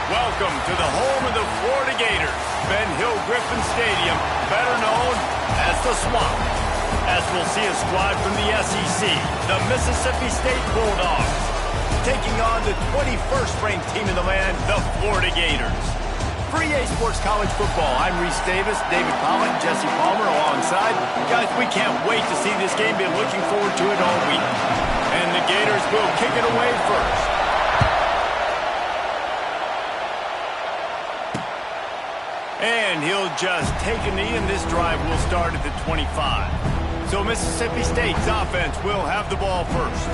Welcome to the home of the Florida Gators, Ben Hill Griffin Stadium, better known as the Swamp. As we'll see a squad from the SEC, the Mississippi State Bulldogs, taking on the 21st ranked team in the land, the Florida Gators. For EA Sports College Football, I'm Reese Davis, David Pollock, Jesse Palmer alongside. Guys, we can't wait to see this game. Been looking forward to it all week. And the Gators will kick it away first. And he'll just take a knee, and this drive will start at the 25. So Mississippi State's offense will have the ball first.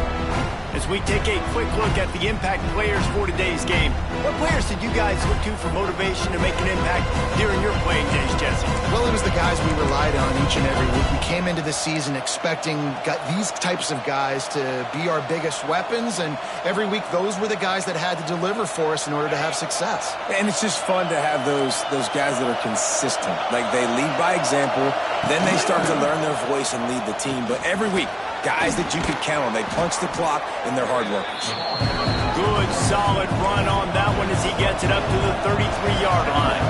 As we take a quick look at the impact players for today's game, what players did you guys look to for motivation to make an impact during your playing days, Jesse? Well, it was the guys we relied on each and every week. We came into the season expecting these types of guys to be our biggest weapons, and every week those were the guys that had to deliver for us in order to have success. And it's just fun to have those guys that are consistent. Like, they lead by example, then they start to learn their voice and lead the team. But every week, guys that you could count on. They punch the clock, and they're hard workers. Good, solid run on that one as he gets it up to the 33-yard line.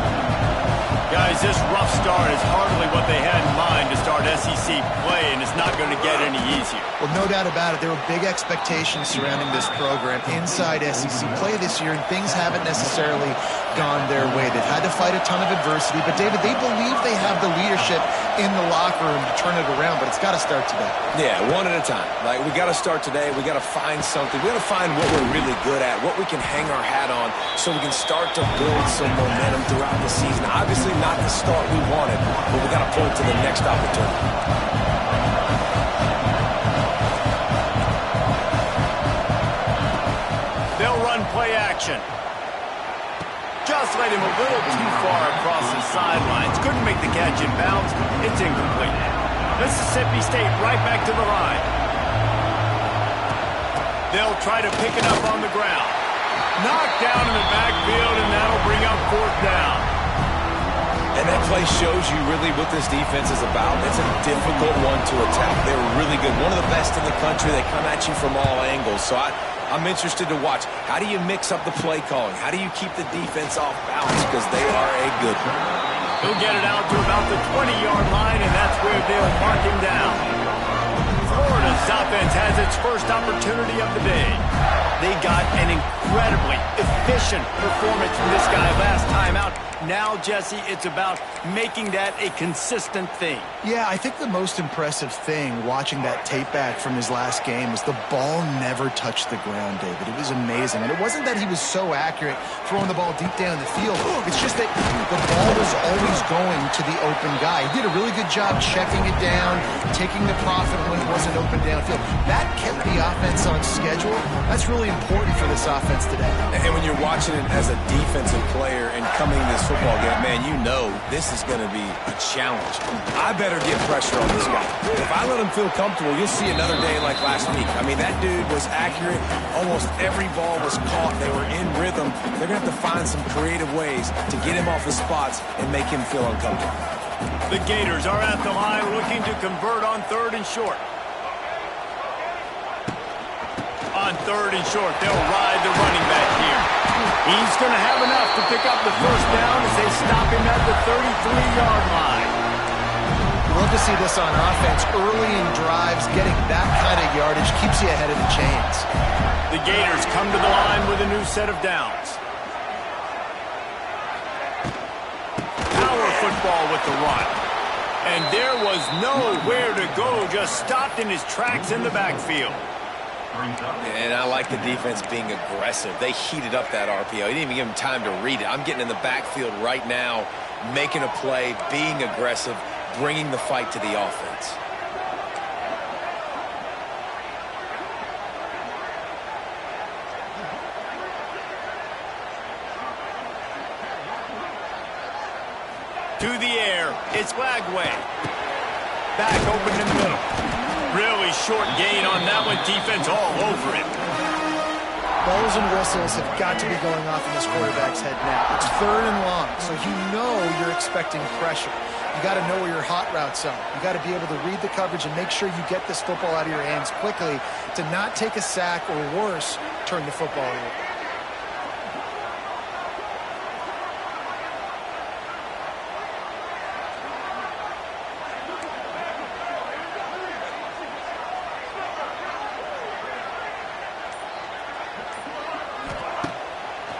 Guys, this rough start is hardly what they had in mind to start SEC play, and it's not going to get any easier. Well, no doubt about it. There were big expectations surrounding this program inside SEC play this year, and things haven't necessarily gone their way. They've had to fight a ton of adversity, but, David, they believe they have the leadership in the locker room to turn it around, but it's got to start today. Yeah, one at a time. Like, we got to start today. We got to find something. We got to find what we're really good at, what we can hang our hat on, so we can start to build some momentum throughout the season. Obviously, not the start we wanted, but we got to point to the next opportunity. They'll run play action. Just led him a little too far across the sidelines. Couldn't make the catch in bounds. It's incomplete. Mississippi State right back to the line. They'll try to pick it up on the ground. Knocked down in the backfield, and that'll bring up fourth down. And that play shows you really what this defense is about. It's a difficult one to attack. They're really good. One of the best in the country. They come at you from all angles. So I'm interested to watch. How do you mix up the play calling? How do you keep the defense off balance? Because they are a good one. He'll get it out to about the 20-yard line, and that's where they'll mark him down. Florida's offense has its first opportunity of the day. They got an incredibly efficient performance from this guy last time out. Now, Jesse, it's about making that a consistent thing. Yeah, I think the most impressive thing watching that tape back from his last game was the ball never touched the ground, David. It was amazing. And it wasn't that he was so accurate throwing the ball deep down the field. It's just that the ball was always going to the open guy. He did a really good job checking it down, taking the profit when it wasn't open downfield. That kept the offense on schedule. That's really important for this offense today. And when you're watching it as a defensive player and coming to this football game, man, you know this is going to be a challenge. I better get pressure on this guy. If I let him feel comfortable, you'll see another day like last week. I mean, that dude was accurate. Almost every ball was caught. They were in rhythm. They're going to have to find some creative ways to get him off his spots and make him feel uncomfortable. The Gators are at the line looking to convert on 3rd and short. On On 3rd and short, they'll ride the running back here. He's going to have enough to pick up the first down as they stop him at the 33-yard line. Love to see this on offense. Early in drives, getting that kind of yardage keeps you ahead of the chains. The Gators come to the line with a new set of downs. Power football with the run. And there was nowhere to go, just stopped in his tracks in the backfield. And I like the defense being aggressive. They heated up that RPO. He didn't even give him time to read it. I'm getting in the backfield right now, making a play, being aggressive, bringing the fight to the offense. To the air, it's Lagway. Back open in the middle. Really short gain on that one, defense all over him. Bells and whistles have got to be going off in this quarterback's head now. It's 3rd and long, so you know you're expecting pressure. You got to know where your hot routes are. You got to be able to read the coverage and make sure you get this football out of your hands quickly to not take a sack or worse, turn the football over.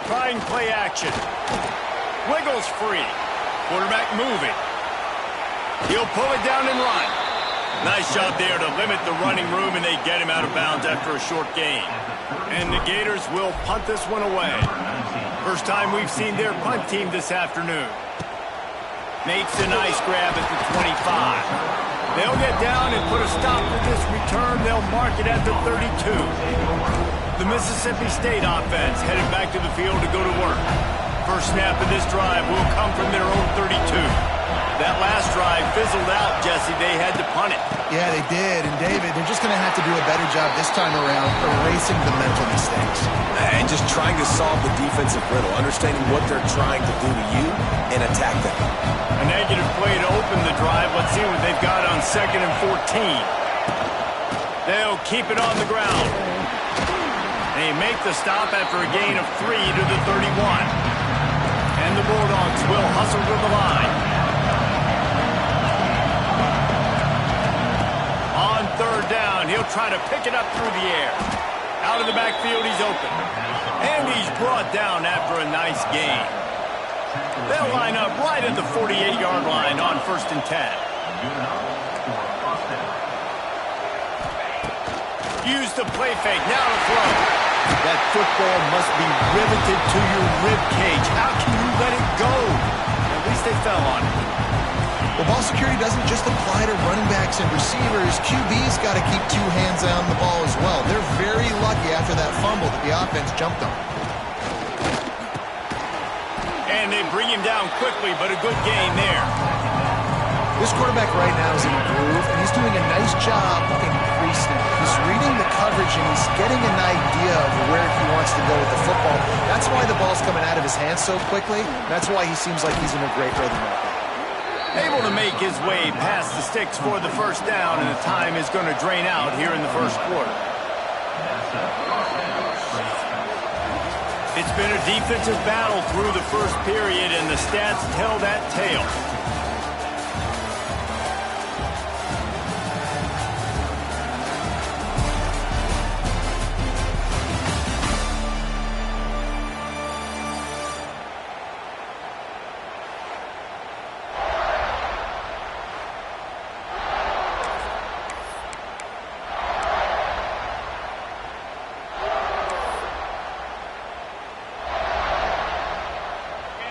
Trying play action. Wiggles free. Quarterback moving. He'll pull it down and run. Nice job there to limit the running room, and they get him out of bounds after a short gain. And the Gators will punt this one away. First time we've seen their punt team this afternoon. Makes a nice grab at the 25. They'll get down and put a stop to this return. They'll mark it at the 32. The Mississippi State offense headed back to the field to go to work. First snap of this drive will come from their own 32. That last drive fizzled out, Jesse. They had to punt it. Yeah, they did. And, David, they're just going to have to do a better job this time around erasing the mental mistakes. And just trying to solve the defensive riddle, understanding what they're trying to do to you and attack them. A negative play to open the drive. Let's see what they've got on 2nd and 14. They'll keep it on the ground. They make the stop after a gain of 3 to the 31. And the Bulldogs will hustle to the line. On 3rd down, he'll try to pick it up through the air. Out of the backfield, he's open. And he's brought down after a nice gain. They'll line up right at the 48-yard line on 1st and 10. Use the play fake, now to throw. That football must be riveted to your rib cage. How can you let it go? At least they fell on it. Well, ball security doesn't just apply to running backs and receivers. QB's got to keep 2 hands on the ball as well. They're very lucky after that fumble that the offense jumped on. And they bring him down quickly, but a good gain there. This quarterback right now is in a groove, and he's doing a nice job increasing. He's reading the coverage, and he's getting an idea of where he wants to go with the football. That's why the ball's coming out of his hands so quickly. That's why he seems like he's in a great rhythm right now. Able to make his way past the sticks for the first down, and the time is going to drain out here in the first quarter. It's been a defensive battle through the first period, and the stats tell that tale.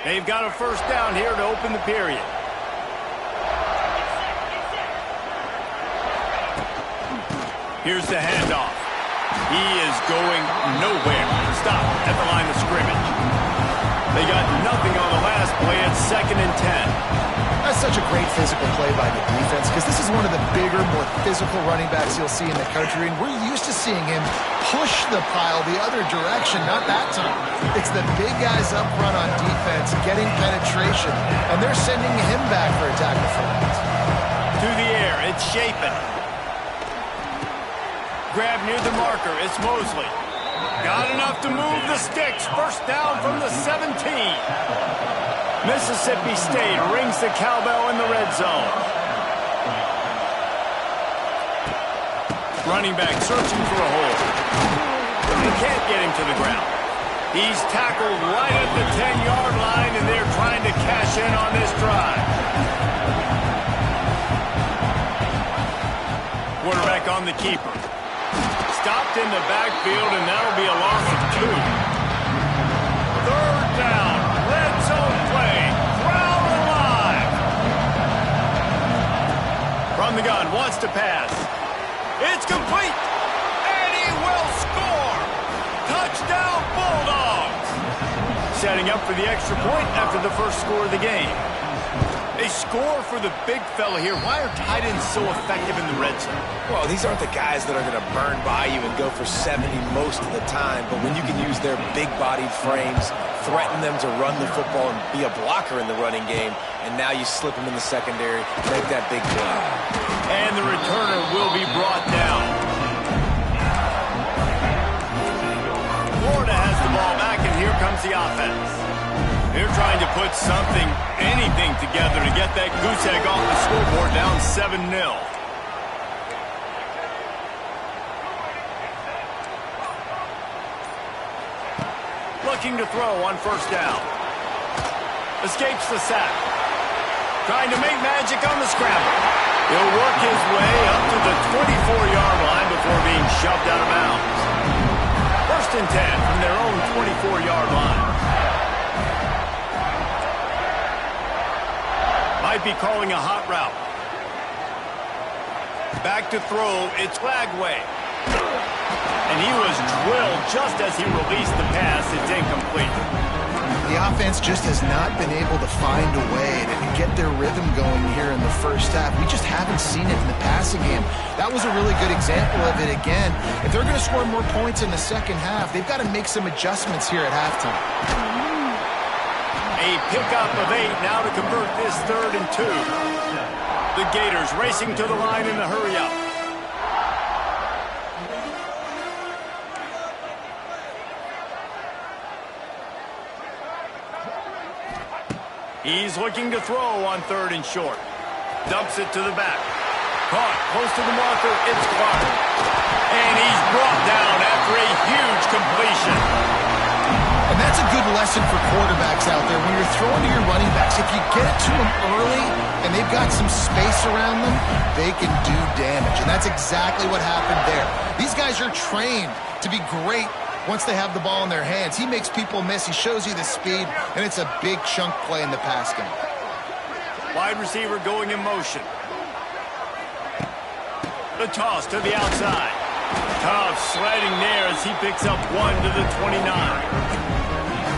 They've got a first down here to open the period. Here's the handoff. He is going nowhere. Stop at the line of scrimmage. They got nothing on the last play at 2nd and 10. That's such a great physical play by the defense because this is one of the bigger, more physical running backs you'll see in the country, and we're used to seeing him push the pile the other direction, not that time. It's the big guys up front on defense getting penetration, and they're sending him back for a tackle for that. To the air, it's Chapin. Grab near the marker, it's Mosley. Got enough to move the sticks. First down from the 17. Mississippi State rings the cowbell in the red zone. Running back searching for a hole. They can't get him to the ground. He's tackled right at the 10-yard line, and they're trying to cash in on this drive. Quarterback on the keeper. Stopped in the backfield, and that'll be a loss of 2. Third down. Red zone play. Crowd alive. From the gun. Wants to pass. It's complete. And he will score. Touchdown Bulldogs. Setting up for the extra point after the first score of the game. They score for the big fella here. Why are tight ends so effective in the red zone? Well, these aren't the guys that are going to burn by you and go for 70 most of the time, but when you can use their big-bodied frames, threaten them to run the football and be a blocker in the running game, and now you slip them in the secondary, make that big play. And the returner will be brought down. Florida has the ball back, and here comes the offense. They're trying to put something, anything together to get that goose egg off the scoreboard, down 7-0. Looking to throw on first down. Escapes the sack. Trying to make magic on the scramble. He'll work his way up to the 24-yard line before being shoved out of bounds. First and 10 from their own 24-yard line. Might be calling a hot route. Back to throw. It's Lagway. And he was drilled just as he released the pass. It's incomplete. The offense just has not been able to find a way to get their rhythm going here in the first half. We just haven't seen it in the passing game. That was a really good example of it again. If they're going to score more points in the second half, they've got to make some adjustments here at halftime. A pickup of 8 now to convert this 3rd and 2. The Gators racing to the line in the hurry-up. He's looking to throw on 3rd and short. Dumps it to the back. Caught close to the marker. It's Clark. And he's brought down after a huge completion. And that's a good lesson for quarterbacks out there. When you're throwing to your running backs, if you get it to them early and they've got some space around them, they can do damage. And that's exactly what happened there. These guys are trained to be great once they have the ball in their hands. He makes people miss. He shows you the speed, and it's a big chunk play in the pass game. Wide receiver going in motion. The toss to the outside. Tough sledding there as he picks up 1 to the 29.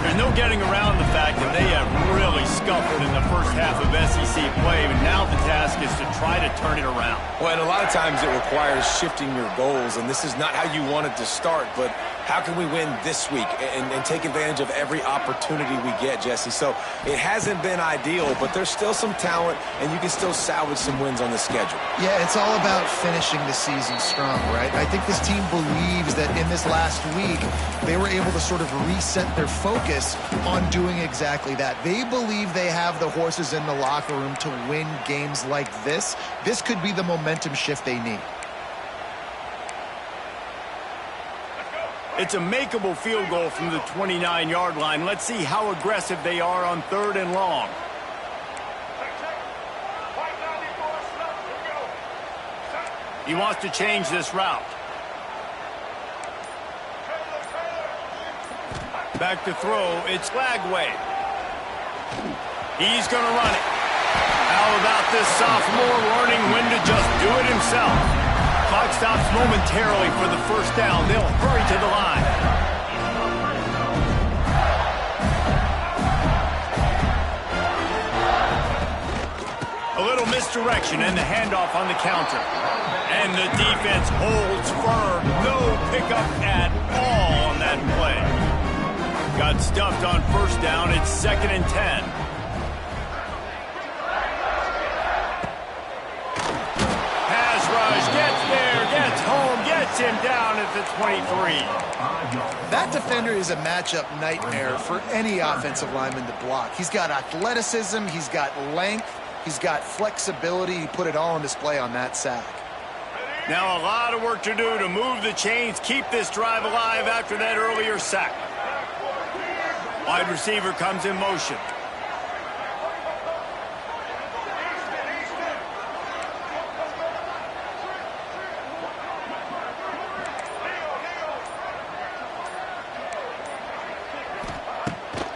There's no getting around the fact that they have really scuffled in the first half of SEC play, but now the task is to try to turn it around. Well, and a lot of times it requires shifting your goals, and this is not how you wanted to start, but how can we win this week and take advantage of every opportunity we get, Jesse? So it hasn't been ideal, but there's still some talent, and you can still salvage some wins on the schedule. Yeah, it's all about finishing the season strong, right? I think this team believes that in this last week, they were able to sort of reset their focus on doing exactly that. They believe they have the horses in the locker room to win games like this. This could be the momentum shift they need. It's a makeable field goal from the 29-yard line. Let's see how aggressive they are on 3rd and long. He wants to change this route. Back to throw. It's Lagway. He's going to run it. How about this sophomore learning when to just do it himself? Clock stops momentarily for the first down. They'll hurry to the line. A little misdirection and the handoff on the counter. And the defense holds firm. No pickup at all on that play. Got stuffed on first down. It's 2nd and 10. Pass rush. Gets there. Gets home. Gets Puts him down at the 23. That defender is a matchup nightmare for any offensive lineman to block. He's got athleticism, he's got length, he's got flexibility. He put it all on display on that sack. Now a lot of work to do to move the chains, keep this drive alive after that earlier sack. Wide receiver comes in motion.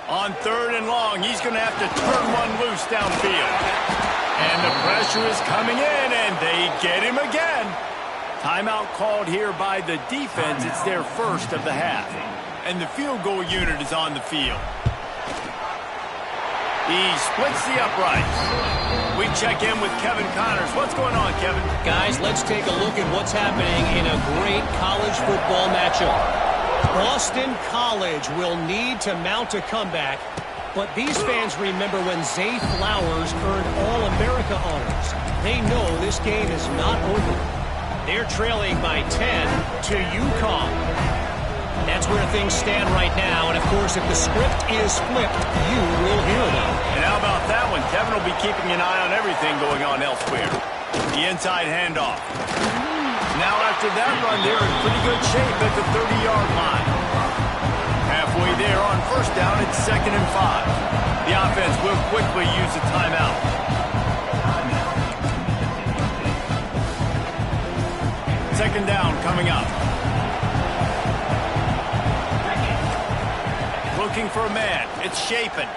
On 3rd and long, he's going to have to turn one loose downfield. And the pressure is coming in, and they get him again. Timeout called here by the defense. It's their first of the half. And the field goal unit is on the field. He splits the uprights. We check in with Kevin Connors. What's going on, Kevin? Guys, let's take a look at what's happening in a great college football matchup. Boston College will need to mount a comeback, but these fans remember when Zay Flowers earned All-America honors. They know this game is not over. They're trailing by 10 to UConn. That's where things stand right now, and of course, if the script is flipped, you will hear them. And how about that one? Kevin will be keeping an eye on everything going on elsewhere. The inside handoff. Now after that run, they're in pretty good shape at the 30-yard line. Halfway there on first down, it's 2nd and 5. The offense will quickly use a timeout. Second down coming up. Looking for a man. It's Shapen.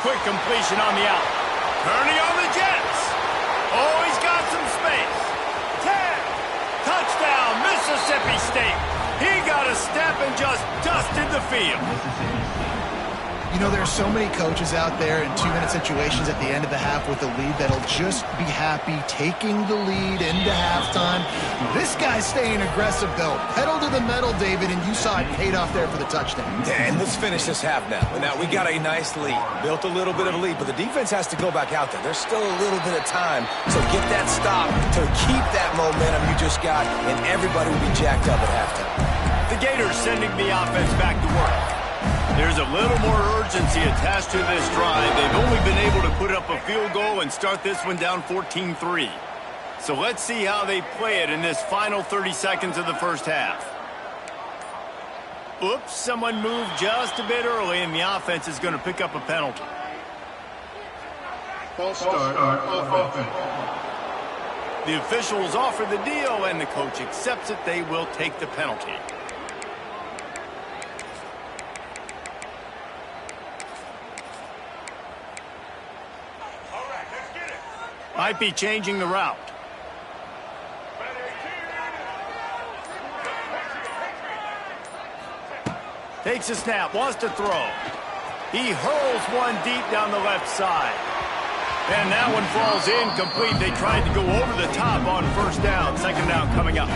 Quick completion on the out. Turning on the Jets. Oh, he's got some space. 10. Touchdown, Mississippi State. He got a step and just dusted the field. You know, there are so many coaches out there in 2-minute situations at the end of the half with a lead that'll just be happy taking the lead into halftime. This guy's staying aggressive, though. Pedal to the metal, David, and you saw it paid off there for the touchdown. And let's finish this half now. Now, we got a nice lead. Built a little bit of a lead, but the defense has to go back out there. There's still a little bit of time to get that stop, to keep that momentum you just got, and everybody will be jacked up at halftime. The Gators sending the offense back to work. There's a little more urgency attached to this drive. They've only been able to put up a field goal and start this one down 14-3. So let's see how they play it in this final 30 seconds of the first half. Oops, someone moved just a bit early, and the offense is going to pick up a penalty. False start on offense. The officials offer the deal, and the coach accepts it. They will take the penalty. Might be changing the route. Takes a snap, wants to throw. He hurls one deep down the left side. And that one falls incomplete. They tried to go over the top on first down. Second down coming up.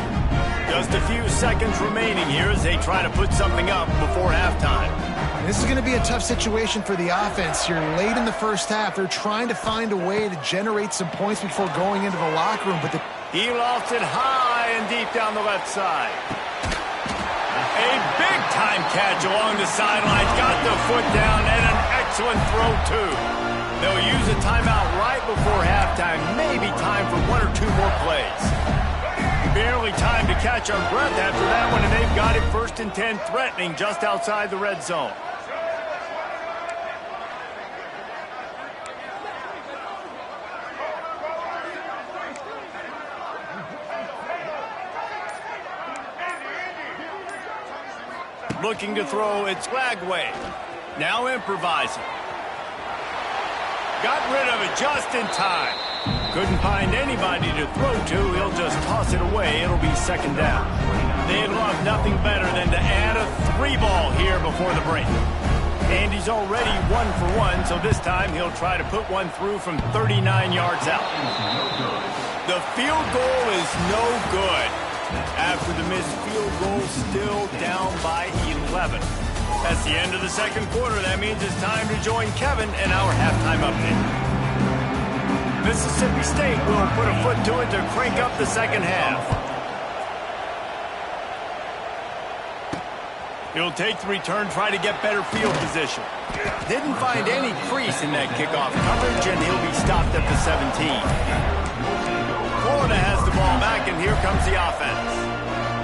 Just a few seconds remaining here as they try to put something up before halftime. This is going to be a tough situation for the offense. You're late in the first half. They're trying to find a way to generate some points before going into the locker room. But he lost it high and deep down the left side. A big-time catch along the sidelines. Got the foot down and an excellent throw, too. They'll use a timeout right before halftime. Maybe time for 1 or 2 more plays. Barely time to catch our breath after that one, and they've got it 1st and 10, threatening just outside the red zone. Looking to throw, it's Flagway. Now improvising. Got rid of it just in time. Couldn't find anybody to throw to. He'll just toss it away. It'll be second down. They'd love nothing better than to add a 3-ball here before the break. And he's already 1 for 1, so this time he'll try to put one through from 39 yards out. The field goal is no good. After the missed field goal, still down by 11. That's the end of the second quarter. That means it's time to join Kevin in our halftime update. Mississippi State will put a foot to it to crank up the second half. He'll take the return, try to get better field position. Didn't find any crease in that kickoff coverage, and he'll be stopped at the 17. Florida has the ball back, and here comes the offense.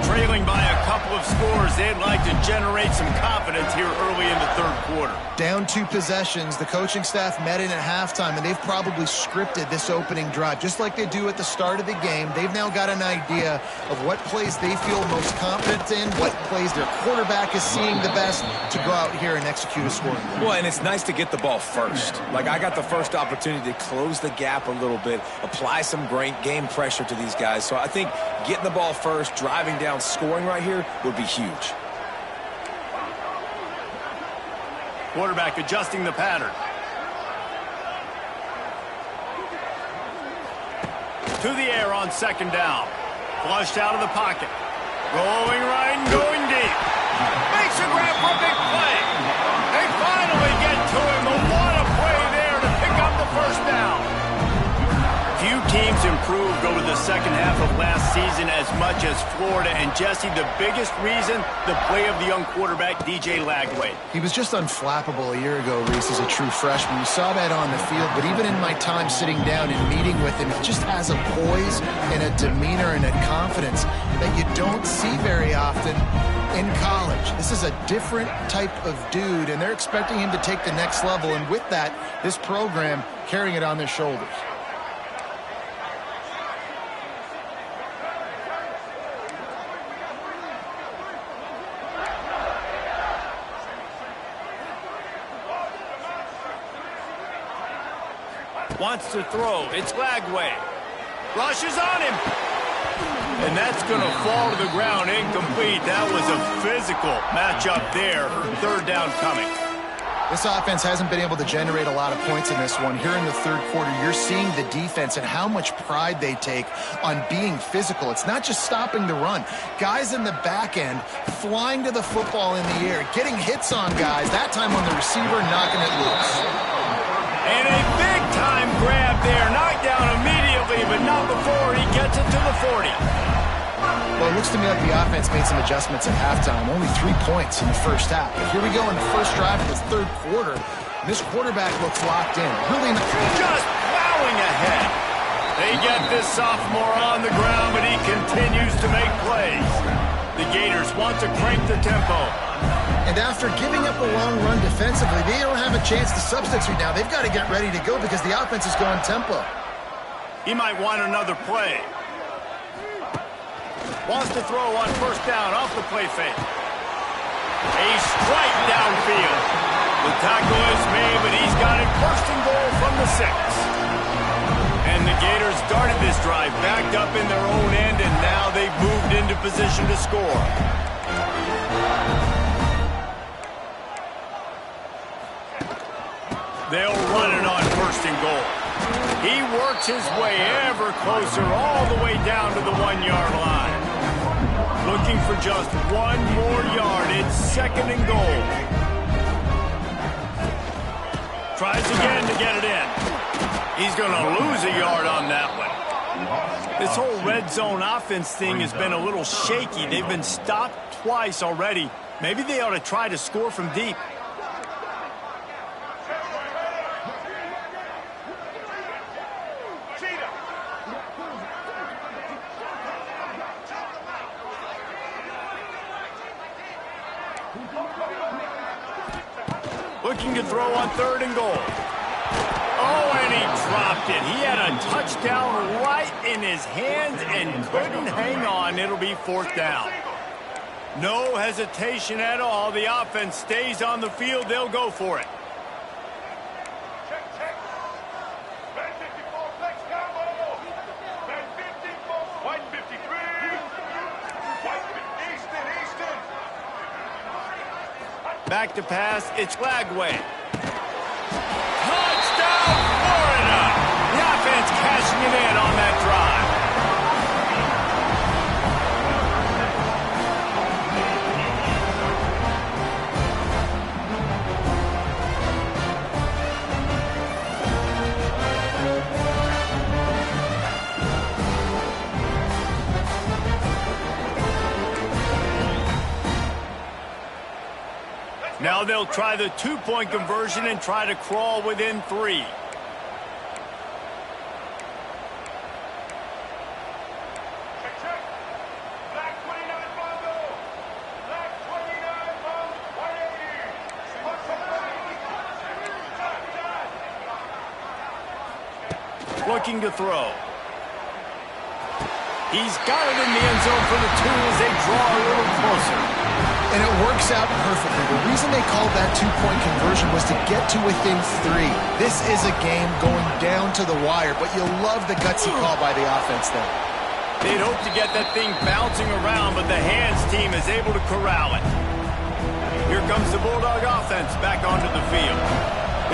Trailing by a couple of scores, they'd like to generate some confidence here early in the third quarter. Down 2 possessions, the coaching staff met in at halftime, and they've probably scripted this opening drive. Just like they do at the start of the game, they've now got an idea of what plays they feel most confident in, what plays their quarterback is seeing the best to go out here and execute a scoring. Well, and it's nice to get the ball first. Like, I got the first opportunity to close the gap a little bit, apply some great game pressure to these guys. So I think getting the ball first, driving down, scoring right here would be huge. Quarterback adjusting the pattern. To the air on second down. Flushed out of the pocket. Rolling right and going deep. Makes a grab for a big play. They finally get to him. But what a play there to pick up the first down. Few teams improved over the second half of last season as much as Florida. And Jesse, the biggest reason, the play of the young quarterback, DJ Lagway. He was just unflappable a year ago, Reese, as a true freshman. You saw that on the field, but even in my time sitting down and meeting with him, he just has a poise and a demeanor and a confidence that you don't see very often in college. This is a different type of dude, and they're expecting him to take the next level. And with that, this program carrying it on their shoulders. Wants to throw. It's Lagway. Rushes on him. And that's going to fall to the ground incomplete. That was a physical matchup there. Third down coming. This offense hasn't been able to generate a lot of points in this one. Here in the third quarter, you're seeing the defense and how much pride they take on being physical. It's not just stopping the run. Guys in the back end flying to the football in the air, getting hits on guys, that time on the receiver, knocking it loose. And a big-time grab there. Knocked down immediately, but not before he gets it to the 40. Well, it looks to me like the offense made some adjustments at halftime. Only 3 points in the first half. But here we go in the first drive of the third quarter. This quarterback looks locked in. Really not. Just plowing ahead. They get this sophomore on the ground, but he continues to make plays. The Gators want to crank the tempo. And after giving up a long run defensively, they don't have a chance to substitute now. They've got to get ready to go because the offense is going tempo. He might want another play. Wants to throw on first down off the play fake. A strike downfield. The tackle is made, but he's got it first and goal from the 6. And the Gators started this drive backed up in their own end, and now they've moved into position to score. They'll run it on first and goal. He works his way ever closer all the way down to the 1-yard line. Looking for just 1 more yard. It's second and goal. Tries again to get it in. He's going to lose a yard on that one. This whole red zone offense thing has been a little shaky. They've been stopped twice already. Maybe they ought to try to score from deep. Looking to throw on third and goal. Oh, and he dropped it. He had a touchdown right in his hands and couldn't hang on. It'll be fourth down. No hesitation at all. The offense stays on the field. They'll go for it. Back to pass, it's Lagway. Touchdown, Florida! The offense cashing it in on that drive. Now they'll try the two-point conversion and try to crawl within 3. Looking to throw. He's got it in the end zone for the 2 as they draw a little closer. And it works out perfectly. The reason they called that two-point conversion was to get to within 3. This is a game going down to the wire, but you'll love the gutsy call by the offense there. They'd hope to get that thing bouncing around, but the hands team is able to corral it. Here comes the Bulldog offense back onto the field.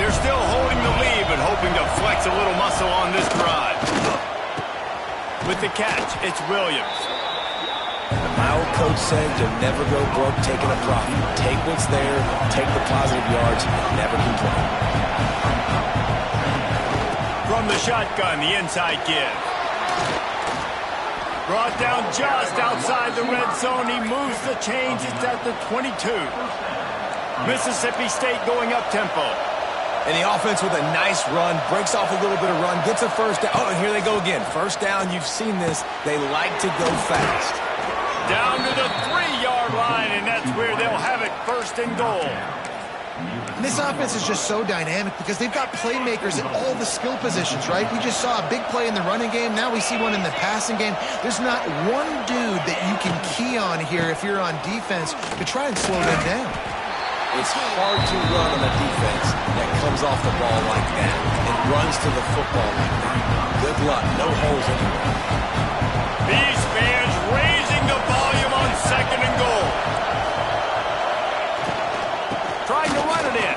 They're still holding the lead, but hoping to flex a little muscle on this drive. With the catch, it's Williams. My old coach said you'll never go broke taking a profit. Take what's there, take the positive yards, never complain. From the shotgun, the inside give. Brought down just outside the red zone. He moves the chains. It's at the 22. Mississippi State going up-tempo. And the offense with a nice run, breaks off a little bit of run, gets a first down. Oh, and here they go again. First down, you've seen this. They like to go fast. Down to the 3-yard line, and that's where they'll have it, first and goal. And this offense is just so dynamic because they've got playmakers at all the skill positions, right? We just saw a big play in the running game. Now we see one in the passing game. There's not one dude that you can key on here if you're on defense to try and slow them down. It's hard to run on a defense that comes off the ball like that and runs to the football like that. Good luck. No holes anywhere. These fans raising the volume on second and goal. Trying to run it in.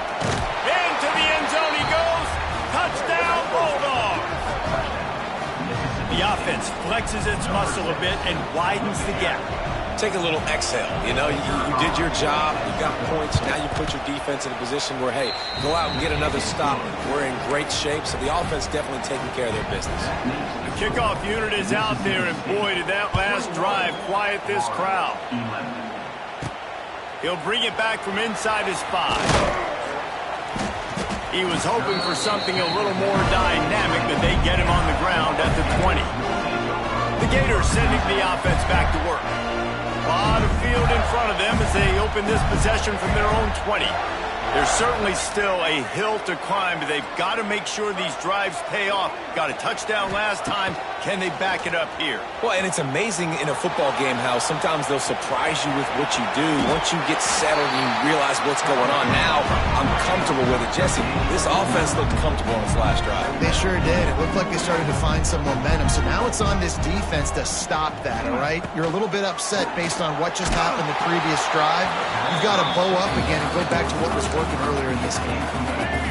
Into the end zone he goes. Touchdown, Bulldogs. The offense flexes its muscle a bit and widens the gap. Take a little exhale. You know, you did your job. You got points. Now you put your defense in a position where, hey, go out and get another stop. We're in great shape, so the offense definitely taking care of their business. The kickoff unit is out there, and boy, did that last drive quiet this crowd. He'll bring it back from inside his 5. He was hoping for something a little more dynamic, but they get him on the ground at the 20. The Gators sending the offense back to work. A lot of field in front of them as they open this possession from their own 20. There's certainly still a hill to climb, but they've got to make sure these drives pay off. Got a touchdown last time. Can they back it up here? Well, and it's amazing in a football game how sometimes they'll surprise you with what you do. Once you get settled and you realize what's going on, now I'm comfortable with it. Jesse, this offense looked comfortable on its last drive. They sure did. It looked like they started to find some momentum. So now it's on this defense to stop that, all right? You're a little bit upset based on what just happened the previous drive. You've got to bow up again and go back to what was working earlier in this game.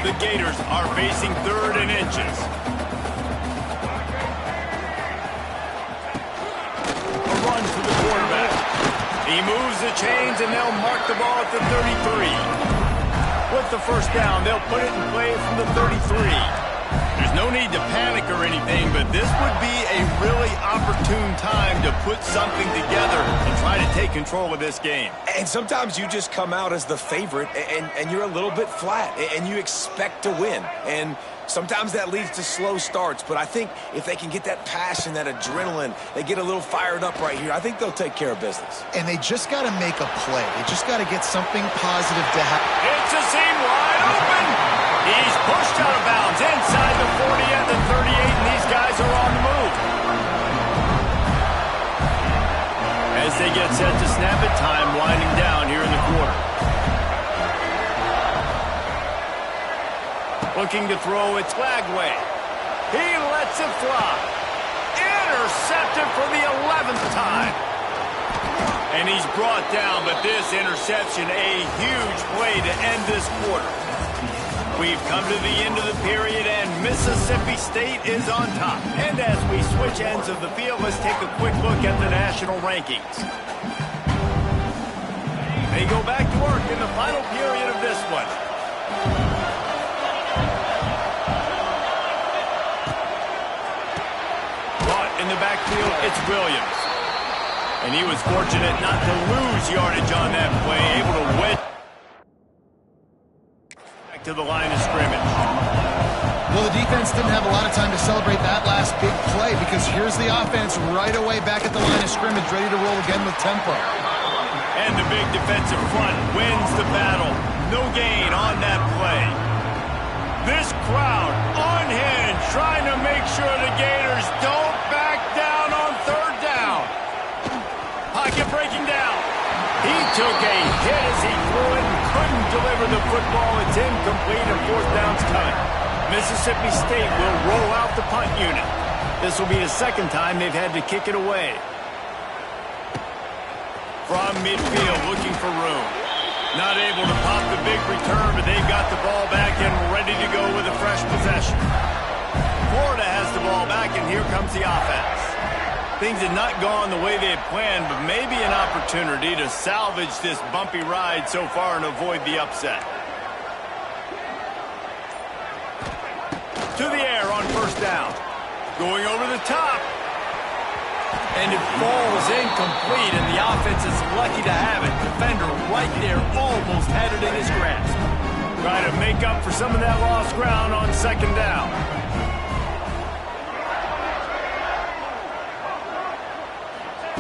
The Gators are facing 3rd and inches. A run for the quarterback. He moves the chains, and they'll mark the ball at the 33. With the first down, they'll put it in play from the 33. There's no need to panic or anything, but this would be a really opportune time to put something together and try to take control of this game. And sometimes you just come out as the favorite, and you're a little bit flat, and you expect to win. And sometimes that leads to slow starts, but I think if they can get that passion, that adrenaline, they get a little fired up right here, I think they'll take care of business. And they just got to make a play. They just got to get something positive to happen. It's a seam wide open. He's pushed out of bounds inside the 40 at the 38, and these guys are on the move. As they get set to snap it, time winding down here in the quarter. Looking to throw, it's Lagway. He lets it fly. Intercepted for the 11th time. And he's brought down, but this interception, a huge play to end this quarter. We've come to the end of the period, and Mississippi State is on top. And as we switch ends of the field, let's take a quick look at the national rankings. They go back to work in the final period of this one. Caught in the backfield, it's Williams. And he was fortunate not to lose yardage on that play, able to wedge. to the line of scrimmage. Well, the defense didn't have a lot of time to celebrate that last big play because here's the offense right away back at the line of scrimmage, ready to roll again with tempo. And the big defensive front wins the battle. No gain on that play. This crowd unhinged, trying to make sure the Gators don't back down on third down. Pocket breaking down. He took a hit as he threw it and couldn't deliver the football. It's incomplete and fourth down's cut. Mississippi State will roll out the punt unit. This will be the second time they've had to kick it away. From midfield, looking for room. Not able to pop the big return, but they've got the ball back and ready to go with a fresh possession. Florida has the ball back, and here comes the offense. Things had not gone the way they had planned, but maybe an opportunity to salvage this bumpy ride so far and avoid the upset. To the air on first down. Going over the top. And it falls incomplete, and the offense is lucky to have it. Defender right there almost had it in his grasp. Trying to make up for some of that lost ground on second down.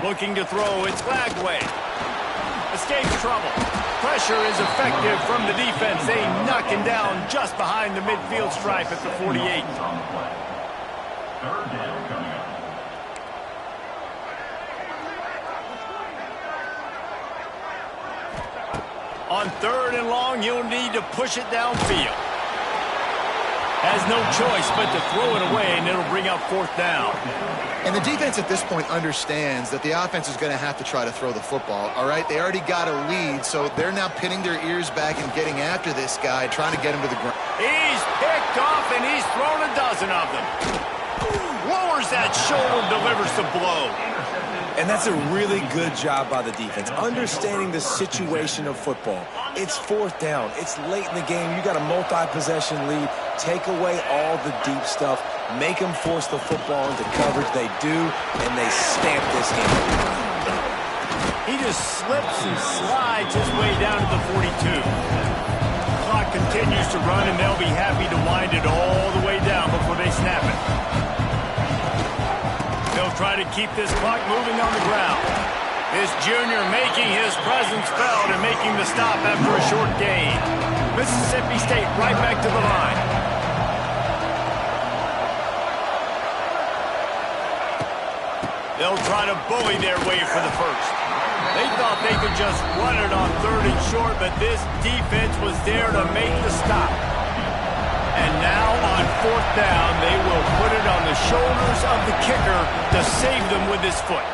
Looking to throw, it's Lagway. Escapes trouble. Pressure is effective from the defense. They knock him down just behind the midfield stripe at the 48. Third down coming up. On third and long, you'll need to push it downfield. Has no choice but to throw it away, and it'll bring up fourth down. And the defense at this point understands that the offense is going to have to try to throw the football, all right? They already got a lead, so they're now pinning their ears back and getting after this guy, trying to get him to the ground. He's picked off, and he's thrown a dozen of them. Lowers that shoulder, delivers the blow. And that's a really good job by the defense, understanding the situation of football. It's fourth down. It's late in the game. You got a multi-possession lead. Take away all the deep stuff. Make them force the football into coverage. They do, and they stamp this game. He just slips and slides his way down to the 42. Clock continues to run, and they'll be happy to wind it all the way down before they snap it. They'll try to keep this clock moving on the ground. This junior making his presence felt and making the stop after a short gain. Mississippi State right back to the line. They'll try to bully their way for the first. They thought they could just run it on third and short, but this defense was there to make the stop. And now on fourth down, they will put it on the shoulders of the kicker to save them with his foot.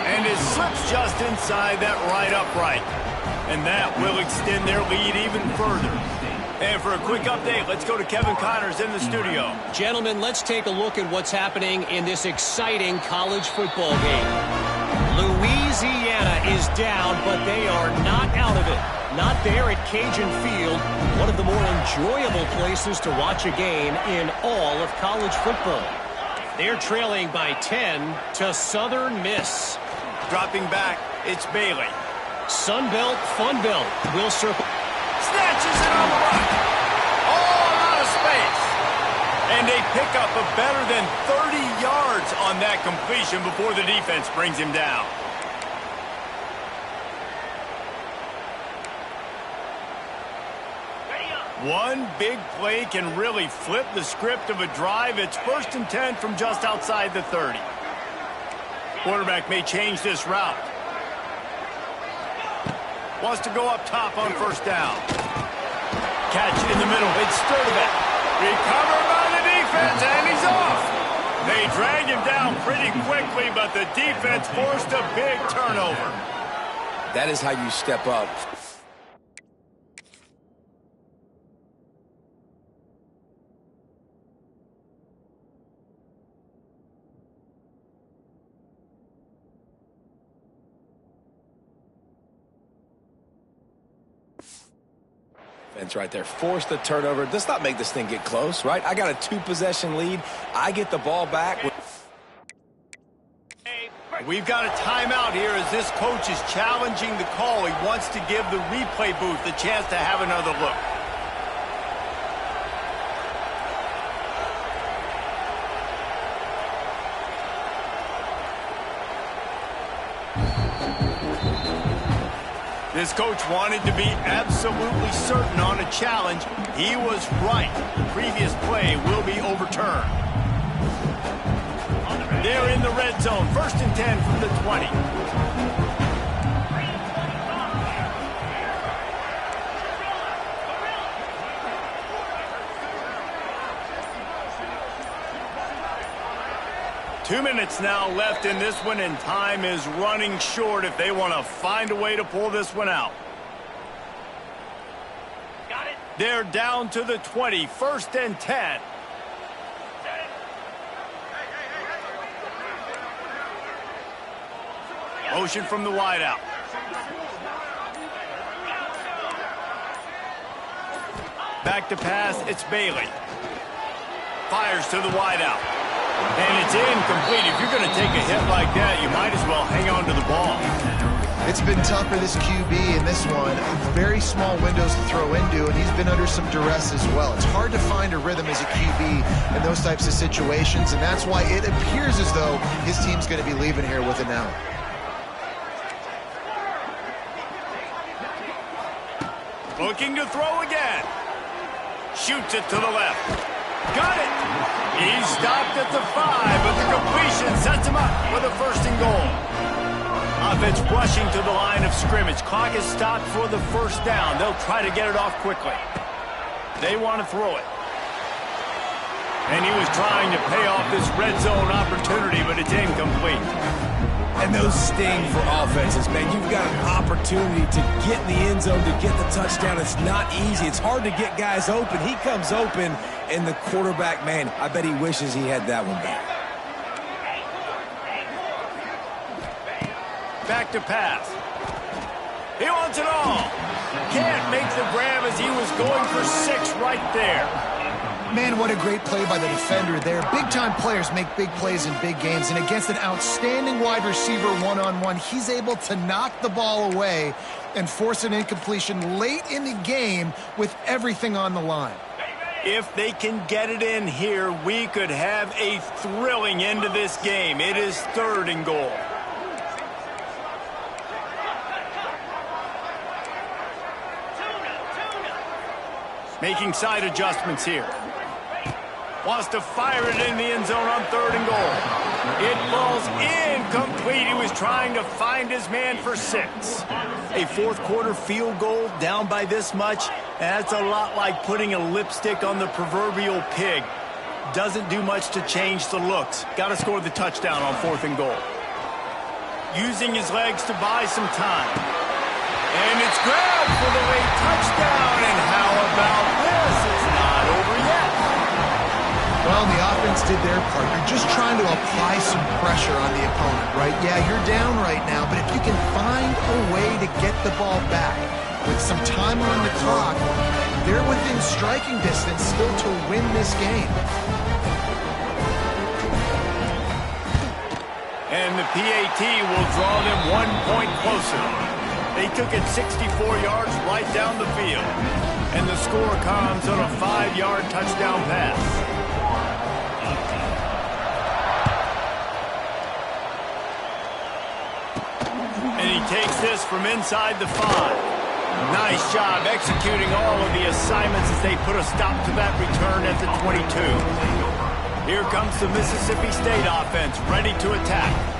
And it slips just inside that right upright. And that will extend their lead even further. And for a quick update, let's go to Kevin Connors in the studio. Gentlemen, let's take a look at what's happening in this exciting college football game. Louisiana is down, but they are not out of it. Not there at Cajun Field, one of the more enjoyable places to watch a game in all of college football. They're trailing by 10 to Southern Miss. Dropping back, it's Bailey. Sunbelt, Funbelt will circle. Snatches it on the run. All out of space. And they pick up a better than 30 yards on that completion before the defense brings him down. One big play can really flip the script of a drive. It's 1st and 10 from just outside the 30. Quarterback may change this route. Wants to go up top on first down. Catch in the middle. It's Sturdivant. Recovered by the defense, and he's off. They drag him down pretty quickly, but the defense forced a big turnover. That is how you step up. Right there. Force the turnover. Let's not make this thing get close, right? I got a 2-possession lead. I get the ball back. We've got a timeout here as this coach is challenging the call. He wants to give the replay booth the chance to have another look. This coach wanted to be absolutely certain on a challenge. He was right. The previous play will be overturned. They're in the red zone. 1st and 10 from the 20. Two minutes now left in this one, and time is running short if they want to find a way to pull this one out. Got it. They're down to the 20. 1st and 10. Motion from the wideout. Back to pass, it's Bailey. Fires to the wideout. And it's incomplete. If you're going to take a hit like that, you might as well hang on to the ball. It's been tough for this QB in this one. Very small windows to throw into, and he's been under some duress as well. It's hard to find a rhythm as a QB in those types of situations, and that's why it appears as though his team's going to be leaving here with it now. Looking to throw again. Shoots it to the left. Got it. He's stopped at the 5, but the completion sets him up with a 1st and goal. Offense rushing to the line of scrimmage. Clock is stopped for the 1st down. They'll try to get it off quickly. They want to throw it. And he was trying to pay off this red zone opportunity, but it's incomplete. And those sting for offenses, man. You've got an opportunity to get in the end zone, to get the touchdown. It's not easy. It's hard to get guys open. He comes open, and the quarterback, man, I bet he wishes he had that one back. Back to pass. He wants it all. Can't make the grab as he was going for 6 right there. Man, what a great play by the defender there. Big-time players make big plays in big games, and against an outstanding wide receiver one-on-one, he's able to knock the ball away and force an incompletion late in the game with everything on the line. If they can get it in here, we could have a thrilling end to this game. It is 3rd and goal. Making side adjustments here. Wants to fire it in the end zone on 3rd and goal. It falls incomplete. He was trying to find his man for 6. A 4th quarter field goal down by this much. That's a lot like putting a lipstick on the proverbial pig. Doesn't do much to change the looks. Got to score the touchdown on 4th and goal. Using his legs to buy some time. And it's grabbed for the late touchdown. And how about this? It's not over yet. Well, the offense did their part. You're just trying to apply some pressure on the opponent, right? Yeah, you're down right now, but if you can find a way to get the ball back with some time on the clock, they're within striking distance still to win this game. And the PAT will draw them 1 point closer. They took it 64 yards right down the field. And the score comes on a 5-yard touchdown pass. And he takes this from inside the 5. Nice job executing all of the assignments as they put a stop to that return at the 22. Here comes the Mississippi State offense, ready to attack.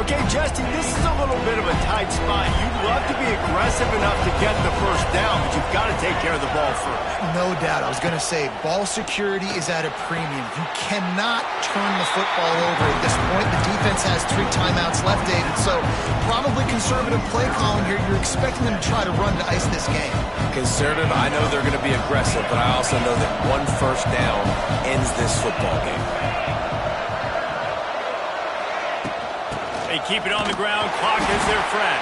Okay, Justin, this is a little bit of a tight spot. You'd love to be aggressive enough to get the 1st down, but you've got to take care of the ball first. No doubt. I was going to say, ball security is at a premium. You cannot turn the football over at this point. The defense has 3 timeouts left, David, so probably conservative play calling here. You're expecting them to try to run to ice this game. Conservative, I know they're going to be aggressive, but I also know that 1 1st down ends this football game. They keep it on the ground. Clock is their friend.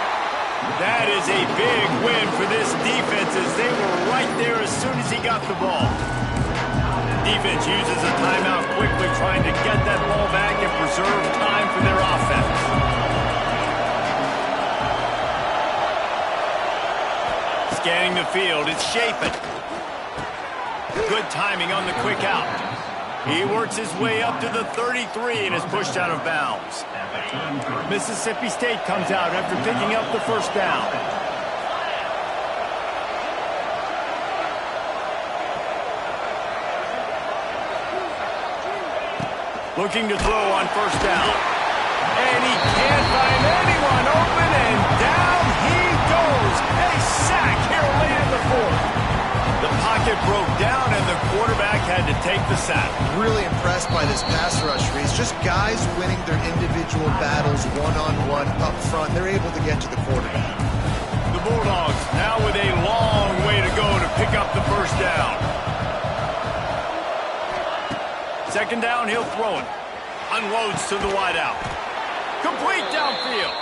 That is a big win for this defense as they were right there as soon as he got the ball. Defense uses a timeout quickly, trying to get that ball back and preserve time for their offense. Scanning the field, it's Chapin. Good timing on the quick out. He works his way up to the 33 and is pushed out of bounds. Mississippi State comes out after picking up the first down. Looking to throw on first down. And he can't find anyone open, and down he goes. A sack here late in the fourth. The pocket broke down, and the quarterback had to take the sack. Really impressed by this pass rush, Reese. Just guys winning their individual battles one-on-one up front. They're able to get to the quarterback. The Bulldogs now with a long way to go to pick up the first down. Second down, he'll throw it. Unloads to the wideout. Complete downfield.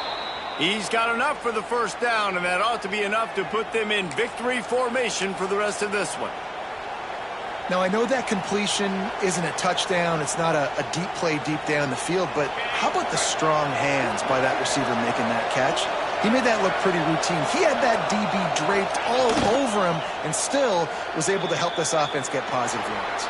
He's got enough for the first down, and that ought to be enough to put them in victory formation for the rest of this one. Now, I know that completion isn't a touchdown. It's not a deep play deep down the field, but how about the strong hands by that receiver making that catch? He made that look pretty routine. He had that DB draped all over him and still was able to help this offense get positive yards.